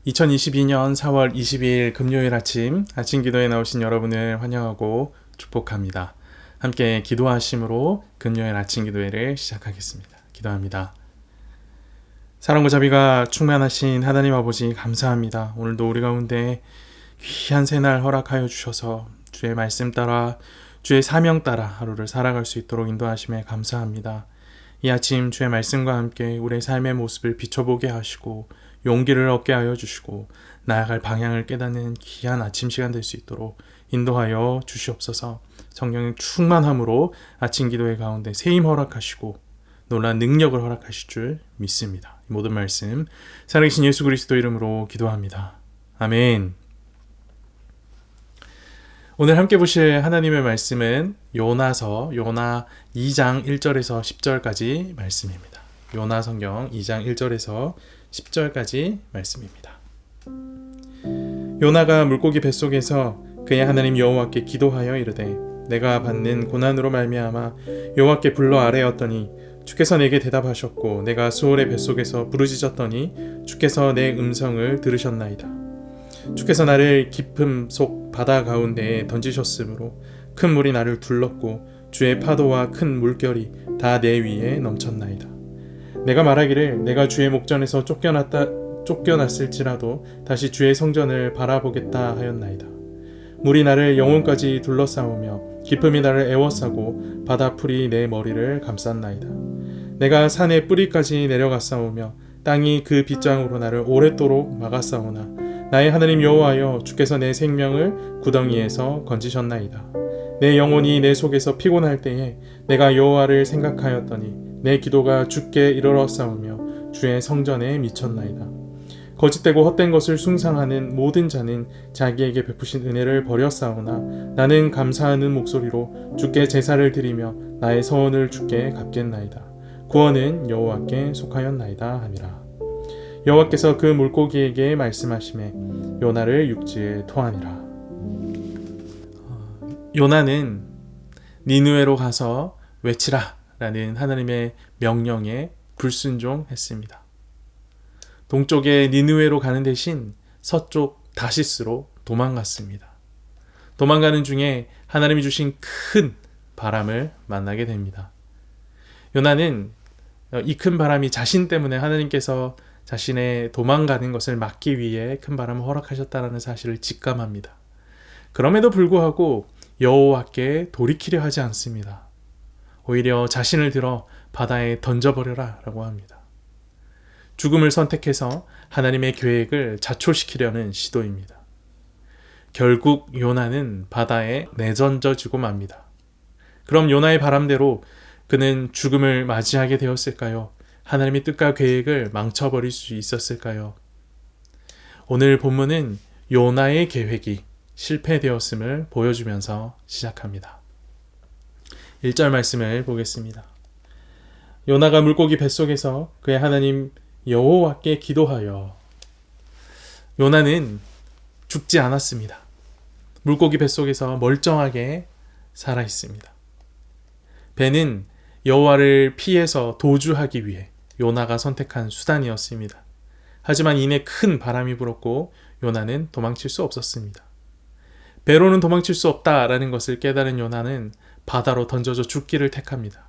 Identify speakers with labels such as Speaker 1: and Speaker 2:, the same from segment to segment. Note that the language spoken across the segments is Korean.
Speaker 1: 2022년 4월 22일 금요일 아침 기도에 나오신 여러분을 환영하고 축복합니다. 함께 기도하심으로 금요일 아침 기도회를 시작하겠습니다. 기도합니다. 사랑과 자비가 충만하신 하나님 아버지 감사합니다. 오늘도 우리 가운데 귀한 새날 허락하여 주셔서 주의 말씀 따라 주의 사명 따라 하루를 살아갈 수 있도록 인도하심에 감사합니다. 이 아침 주의 말씀과 함께 우리의 삶의 모습을 비춰보게 하시고 용기를 얻게 하여 주시고 나아갈 방향을 깨닫는 귀한 아침 시간 될 수 있도록 인도하여 주시옵소서. 성령의 충만함으로 아침 기도회 가운데 세임 허락하시고 놀라운 능력을 허락하실 줄 믿습니다. 이 모든 말씀 살아계신 예수 그리스도 이름으로 기도합니다. 아멘. 오늘 함께 보실 하나님의 말씀은 요나 2장 1절에서 10절까지 말씀입니다. 요나 성경 2장 1절에서 10절까지 말씀입니다. 요나가 물고기 뱃속에서 그의 하나님 여호와께 기도하여 이르되 내가 받는 고난으로 말미암아 여호와께 불러 아뢰었더니 주께서 내게 대답하셨고 내가 수월의 뱃속에서 부르짖었더니 주께서 내 음성을 들으셨나이다. 주께서 나를 깊음 속 바다 가운데에 던지셨으므로 큰 물이 나를 둘렀고 주의 파도와 큰 물결이 다 내 위에 넘쳤나이다. 내가 말하기를 내가 주의 목전에서 쫓겨났을지라도 다시 주의 성전을 바라보겠다 하였나이다. 물이 나를 영혼까지 둘러싸우며 깊음이 나를 애워싸고 바다풀이 내 머리를 감쌌나이다. 내가 산의 뿌리까지 내려갔사오며 땅이 그 빗장으로 나를 오랫도록 막았사오나 나의 하나님 여호와여 주께서 내 생명을 구덩이에서 건지셨나이다. 내 영혼이 내 속에서 피곤할 때에 내가 여호와를 생각하였더니 내 기도가 주께 이르렀사오며 주의 성전에 미쳤나이다. 거짓되고 헛된 것을 숭상하는 모든 자는 자기에게 베푸신 은혜를 버렸사오나 나는 감사하는 목소리로 주께 제사를 드리며 나의 서원을 주께 갚겠나이다. 구원은 여호와께 속하였나이다 하니라. 여호와께서 그 물고기에게 말씀하시매 요나를 육지에 토하니라. 요나는 니느웨로 가서 외치라 라는 하나님의 명령에 불순종했습니다. 동쪽의 니느웨로 가는 대신 서쪽 다시스로 도망갔습니다. 도망가는 중에 하나님이 주신 큰 바람을 만나게 됩니다. 요나는 이 큰 바람이 자신 때문에 하나님께서 자신의 도망가는 것을 막기 위해 큰 바람을 허락하셨다는 사실을 직감합니다. 그럼에도 불구하고 여호와께 돌이키려 하지 않습니다. 오히려 자신을 들어 바다에 던져버려라 라고 합니다. 죽음을 선택해서 하나님의 계획을 자초시키려는 시도입니다. 결국 요나는 바다에 내던져지고 맙니다. 그럼 요나의 바람대로 그는 죽음을 맞이하게 되었을까요? 하나님의 뜻과 계획을 망쳐버릴 수 있었을까요? 오늘 본문은 요나의 계획이 실패되었음을 보여주면서 시작합니다. 1절 말씀을 보겠습니다. 요나가 물고기 뱃속에서 그의 하나님 여호와께 기도하여. 요나는 죽지 않았습니다. 물고기 뱃속에서 멀쩡하게 살아 있습니다. 배는 여호와를 피해서 도주하기 위해 요나가 선택한 수단이었습니다. 하지만 이내 큰 바람이 불었고 요나는 도망칠 수 없었습니다. 배로는 도망칠 수 없다라는 것을 깨달은 요나는 바다로 던져져 죽기를 택합니다.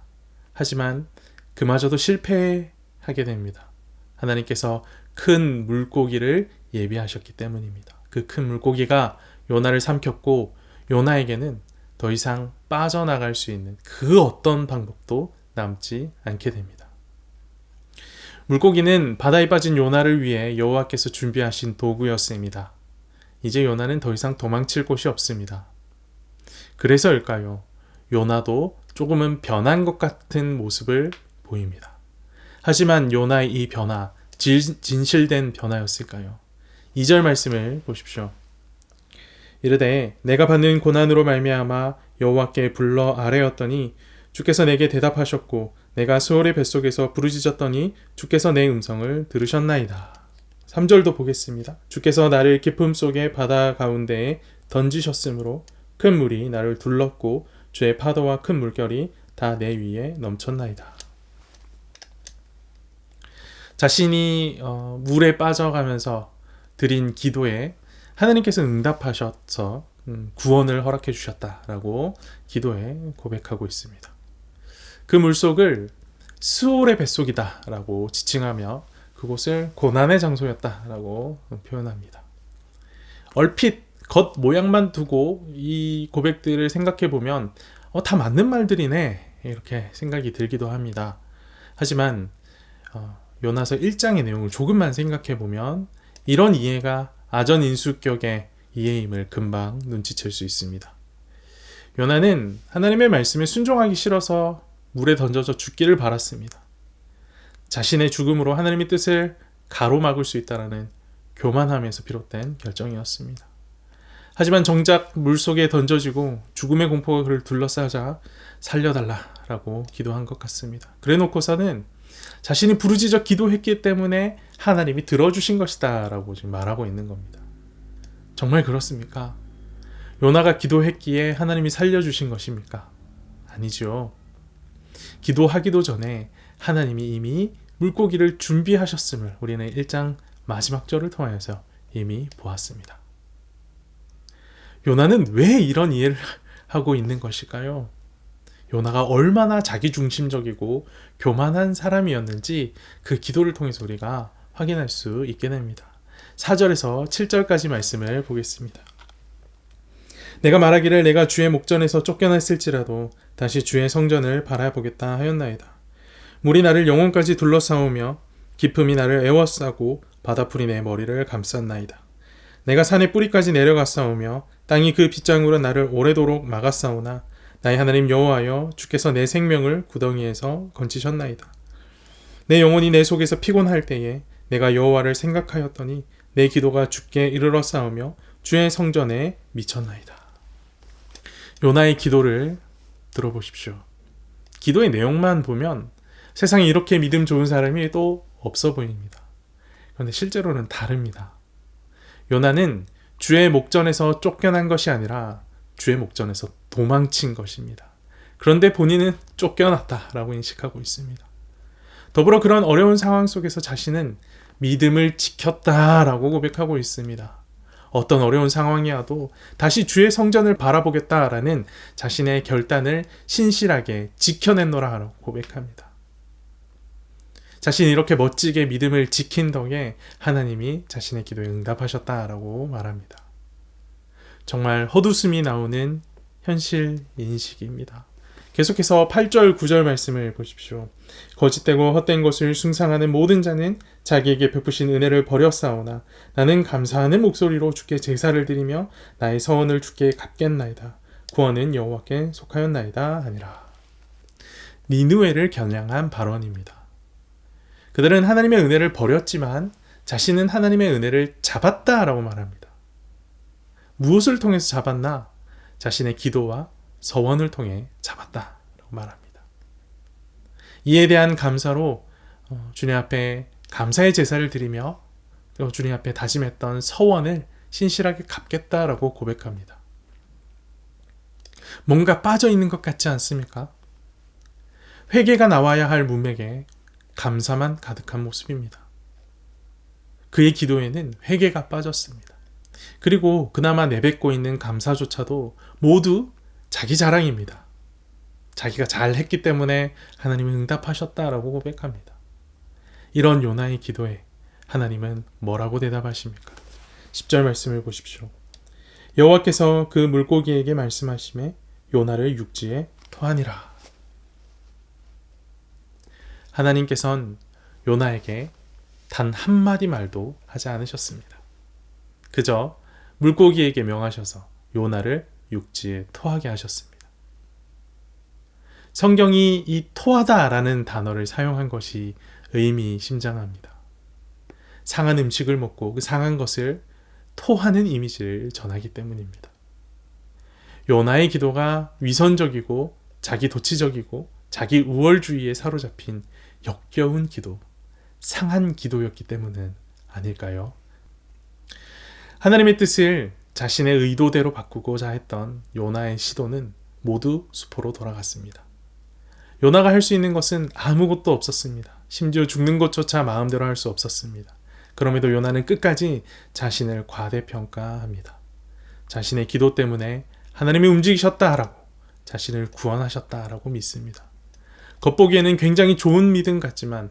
Speaker 1: 하지만 그마저도 실패하게 됩니다. 하나님께서 큰 물고기를 예비하셨기 때문입니다. 그 큰 물고기가 요나를 삼켰고 요나에게는 더 이상 빠져나갈 수 있는 그 어떤 방법도 남지 않게 됩니다. 물고기는 바다에 빠진 요나를 위해 여호와께서 준비하신 도구였습니다. 이제 요나는 더 이상 도망칠 곳이 없습니다. 그래서일까요? 요나도 조금은 변한 것 같은 모습을 보입니다. 하지만 요나의 이 변화, 진실된 변화였을까요? 2절 말씀을 보십시오. 이르되 내가 받는 고난으로 말미암아 여호와께 불러 아뢰었더니 주께서 내게 대답하셨고 내가 수월의 뱃속에서 부르짖었더니 주께서 내 음성을 들으셨나이다. 3절도 보겠습니다. 주께서 나를 깊음 속의 바다 가운데에 던지셨으므로 큰 물이 나를 둘렀고 주의 파도와 큰 물결이 다 내 위에 넘쳤나이다. 자신이 물에 빠져가면서 드린 기도에 하나님께서 응답하셔서 구원을 허락해 주셨다라고 기도에 고백하고 있습니다. 그 물속을 스올의 뱃속이다라고 지칭하며 그곳을 고난의 장소였다라고 표현합니다. 얼핏 겉 모양만 두고 이 고백들을 생각해 보면 다 맞는 말들이네 이렇게 생각이 들기도 합니다. 하지만 요나서 1장의 내용을 조금만 생각해 보면 이런 이해가 아전인수격의 이해임을 금방 눈치챌 수 있습니다. 요나는 하나님의 말씀에 순종하기 싫어서 물에 던져져 죽기를 바랐습니다. 자신의 죽음으로 하나님의 뜻을 가로막을 수 있다는 교만함에서 비롯된 결정이었습니다. 하지만 정작 물속에 던져지고 죽음의 공포가 그를 둘러싸자 살려달라라고 기도한 것 같습니다. 그래놓고서는 자신이 부르짖어 기도했기 때문에 하나님이 들어주신 것이다 라고 지금 말하고 있는 겁니다. 정말 그렇습니까? 요나가 기도했기에 하나님이 살려주신 것입니까? 아니죠. 기도하기도 전에 하나님이 이미 물고기를 준비하셨음을 우리는 1장 마지막 절을 통하여서 이미 보았습니다. 요나는 왜 이런 이해를 하고 있는 것일까요? 요나가 얼마나 자기중심적이고 교만한 사람이었는지 그 기도를 통해서 우리가 확인할 수 있게 됩니다. 4절에서 7절까지 말씀을 보겠습니다. 내가 말하기를 내가 주의 목전에서 쫓겨났을지라도 다시 주의 성전을 바라보겠다 하였나이다. 물이 나를 영혼까지 둘러싸우며 깊음이 나를 에워싸고 바다풀이 내 머리를 감쌌나이다. 내가 산의 뿌리까지 내려갔사오며 땅이 그 빗장으로 나를 오래도록 막았사오나 나의 하나님 여호와여 주께서 내 생명을 구덩이에서 건지셨나이다. 내 영혼이 내 속에서 피곤할 때에 내가 여호와를 생각하였더니 내 기도가 주께 이르러 싸우며 주의 성전에 미쳤나이다. 요나의 기도를 들어보십시오. 기도의 내용만 보면 세상에 이렇게 믿음 좋은 사람이 또 없어 보입니다. 그런데 실제로는 다릅니다. 요나는 주의 목전에서 쫓겨난 것이 아니라 주의 목전에서 도망친 것입니다. 그런데 본인은 쫓겨났다라고 인식하고 있습니다. 더불어 그런 어려운 상황 속에서 자신은 믿음을 지켰다라고 고백하고 있습니다. 어떤 어려운 상황이 와도 다시 주의 성전을 바라보겠다라는 자신의 결단을 신실하게 지켜냈노라라고 고백합니다. 자신이 이렇게 멋지게 믿음을 지킨 덕에 하나님이 자신의 기도에 응답하셨다라고 말합니다. 정말 헛웃음이 나오는 현실 인식입니다. 계속해서 8절 9절 말씀을 보십시오. 거짓되고 헛된 것을 숭상하는 모든 자는 자기에게 베푸신 은혜를 버렸사오나 나는 감사하는 목소리로 주께 제사를 드리며 나의 서원을 주께 갚겠나이다. 구원은 여호와께 속하였나이다 하니라. 니느웨를 겨냥한 발언입니다. 그들은 하나님의 은혜를 버렸지만 자신은 하나님의 은혜를 잡았다라고 말합니다. 무엇을 통해서 잡았나? 자신의 기도와 서원을 통해 잡았다라고 말합니다. 이에 대한 감사로 주님 앞에 감사의 제사를 드리며 또 주님 앞에 다짐했던 서원을 신실하게 갚겠다라고 고백합니다. 뭔가 빠져있는 것 같지 않습니까? 회개가 나와야 할 문맥에 감사만 가득한 모습입니다. 그의 기도에는 회개가 빠졌습니다. 그리고 그나마 내뱉고 있는 감사조차도 모두 자기 자랑입니다. 자기가 잘했기 때문에 하나님은 응답하셨다라고 고백합니다. 이런 요나의 기도에 하나님은 뭐라고 대답하십니까? 10절 말씀을 보십시오. 여호와께서 그 물고기에게 말씀하시매 요나를 육지에 토하니라. 하나님께서는 요나에게 단 한마디 말도 하지 않으셨습니다. 그저 물고기에게 명하셔서 요나를 육지에 토하게 하셨습니다. 성경이 이 토하다라는 단어를 사용한 것이 의미심장합니다. 상한 음식을 먹고 그 상한 것을 토하는 이미지를 전하기 때문입니다. 요나의 기도가 위선적이고 자기 도치적이고 자기 우월주의에 사로잡힌 역겨운 기도, 상한 기도였기 때문은 아닐까요? 하나님의 뜻을 자신의 의도대로 바꾸고자 했던 요나의 시도는 모두 수포로 돌아갔습니다. 요나가 할 수 있는 것은 아무것도 없었습니다. 심지어 죽는 것조차 마음대로 할 수 없었습니다. 그럼에도 요나는 끝까지 자신을 과대평가합니다. 자신의 기도 때문에 하나님이 움직이셨다라고, 자신을 구원하셨다라고 믿습니다. 겉보기에는 굉장히 좋은 믿음 같지만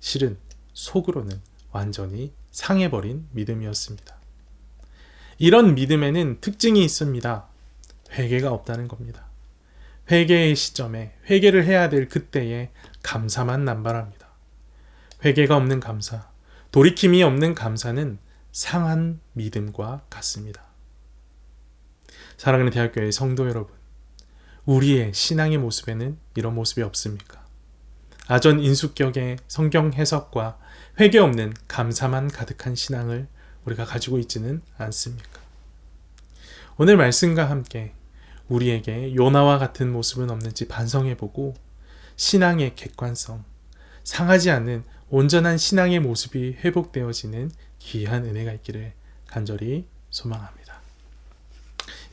Speaker 1: 실은 속으로는 완전히 상해버린 믿음이었습니다. 이런 믿음에는 특징이 있습니다. 회개가 없다는 겁니다. 회개의 시점에, 회개를 해야 될 그때에 감사만 남발합니다. 회개가 없는 감사, 돌이킴이 없는 감사는 상한 믿음과 같습니다. 사랑하는 대학교의 성도 여러분, 우리의 신앙의 모습에는 이런 모습이 없습니까? 아전 인수격의 성경 해석과 회개 없는 감사만 가득한 신앙을 우리가 가지고 있지는 않습니까? 오늘 말씀과 함께 우리에게 요나와 같은 모습은 없는지 반성해보고 신앙의 객관성, 상하지 않는 온전한 신앙의 모습이 회복되어지는 귀한 은혜가 있기를 간절히 소망합니다.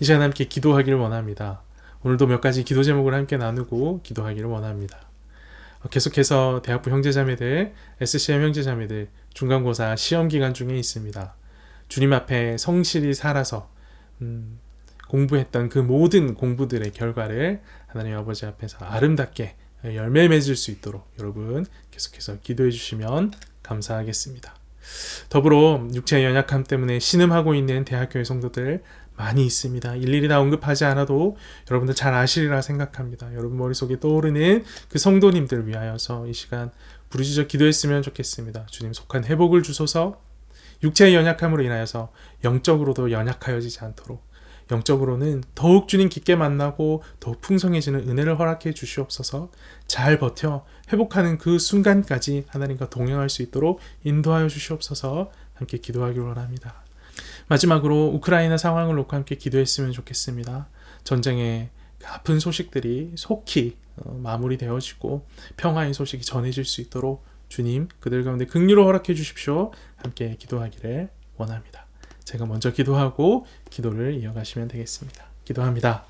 Speaker 1: 이 시간 함께 기도하기를 원합니다. 오늘도 몇 가지 기도 제목을 함께 나누고 기도하기를 원합니다. 계속해서 대학부 형제자매들, SCM 형제자매들 중간고사 시험기간 중에 있습니다. 주님 앞에 성실히 살아서 공부했던 그 모든 공부들의 결과를 하나님 아버지 앞에서 아름답게 열매 맺을 수 있도록 여러분 계속해서 기도해 주시면 감사하겠습니다. 더불어 육체의 연약함 때문에 신음하고 있는 대학교의 성도들 많이 있습니다. 일일이 다 언급하지 않아도 여러분들 잘 아시리라 생각합니다. 여러분 머릿속에 떠오르는 그 성도님들 위하여서 이 시간 부르짖어 기도했으면 좋겠습니다. 주님 속한 회복을 주소서. 육체의 연약함으로 인하여서 영적으로도 연약하여지지 않도록, 영적으로는 더욱 주님 깊게 만나고 더욱 풍성해지는 은혜를 허락해 주시옵소서. 잘 버텨 회복하는 그 순간까지 하나님과 동행할 수 있도록 인도하여 주시옵소서. 함께 기도하기를 원합니다. 마지막으로 우크라이나 상황을 놓고 함께 기도했으면 좋겠습니다. 전쟁의 아픈 소식들이 속히 마무리되어지고 평화의 소식이 전해질 수 있도록 주님 그들 가운데 긍휼을 허락해 주십시오. 함께 기도하기를 원합니다. 제가 먼저 기도하고 기도를 이어가시면 되겠습니다. 기도합니다.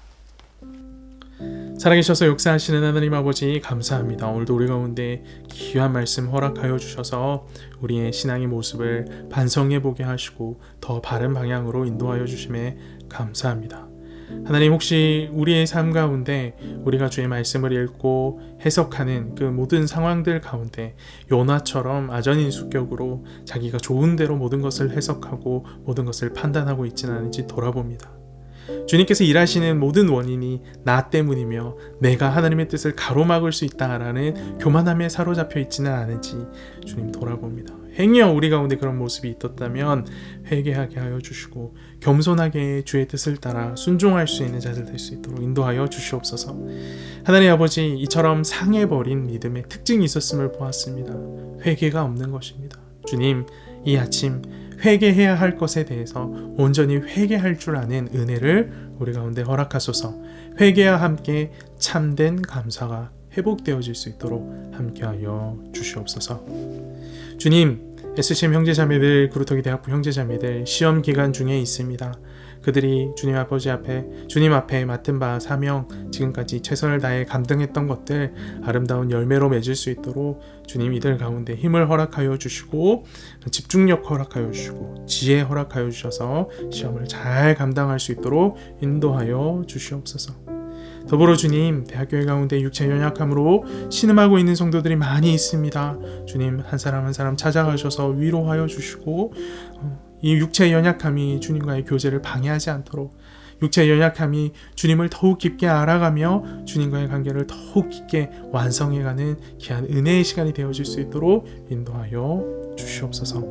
Speaker 1: 살아계셔서 역사하시는 하나님 아버지 감사합니다. 오늘도 우리 가운데 귀한 말씀 허락하여 주셔서 우리의 신앙의 모습을 반성해보게 하시고 더 바른 방향으로 인도하여 주심에 감사합니다. 하나님 혹시 우리의 삶 가운데 우리가 주의 말씀을 읽고 해석하는 그 모든 상황들 가운데 요나처럼 아전인수격으로 자기가 좋은 대로 모든 것을 해석하고 모든 것을 판단하고 있지는 않은지 돌아봅니다. 주님께서 일하시는 모든 원인이 나 때문이며 내가 하나님의 뜻을 가로막을 수 있다라는 교만함에 사로잡혀 있지는 않은지 주님 돌아봅니다. 행여 우리 가운데 그런 모습이 있었다면 회개하게 하여 주시고 겸손하게 주의 뜻을 따라 순종할 수 있는 자들 될 수 있도록 인도하여 주시옵소서. 하나님 아버지, 이처럼 상해버린 믿음의 특징이 있었음을 보았습니다. 회개가 없는 것입니다. 주님, 이 아침 회개해야 할 것에 대해서 온전히 회개할 줄 아는 은혜를 우리 가운데 허락하소서. 회개와 함께 참된 감사가 회복되어질 수 있도록 함께하여 주시옵소서. 주님, SCM 형제자매들, 구루터기 대학부 형제자매들 시험 기간 중에 있습니다. 그들이 주님 앞에 맡은 바 사명, 지금까지 최선을 다해 감당했던 것들 아름다운 열매로 맺을 수 있도록 주님 이들 가운데 힘을 허락하여 주시고 집중력 허락하여 주시고 지혜 허락하여 주셔서 시험을 잘 감당할 수 있도록 인도하여 주시옵소서. 더불어 주님, 대학교회 가운데 육체 연약함으로 신음하고 있는 성도들이 많이 있습니다. 주님, 한 사람 한 사람 찾아가셔서 위로하여 주시고 이 육체의 연약함이 주님과의 교제를 방해하지 않도록, 육체의 연약함이 주님을 더욱 깊게 알아가며 주님과의 관계를 더욱 깊게 완성해가는 귀한 은혜의 시간이 되어질 수 있도록 인도하여 주시옵소서.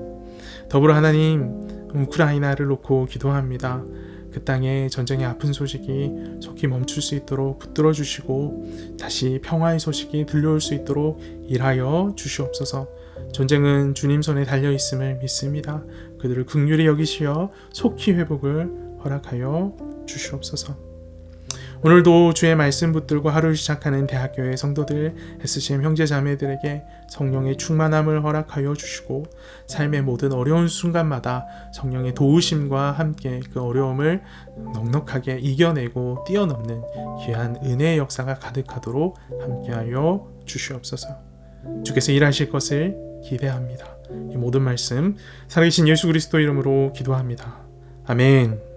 Speaker 1: 더불어 하나님, 우크라이나를 놓고 기도합니다. 그 땅에 전쟁의 아픈 소식이 속히 멈출 수 있도록 붙들어 주시고 다시 평화의 소식이 들려올 수 있도록 일하여 주시옵소서. 전쟁은 주님 손에 달려 있음을 믿습니다. 그들을 긍휼히 여기시어 속히 회복을 허락하여 주시옵소서. 오늘도 주의 말씀 붙들고 하루를 시작하는 대학교의 성도들, SCM 형제자매들에게 성령의 충만함을 허락하여 주시고 삶의 모든 어려운 순간마다 성령의 도우심과 함께 그 어려움을 넉넉하게 이겨내고 뛰어넘는 귀한 은혜의 역사가 가득하도록 함께하여 주시옵소서. 주께서 일하실 것을 기대합니다. 이 모든 말씀 살아계신 예수 그리스도 이름으로 기도합니다. 아멘.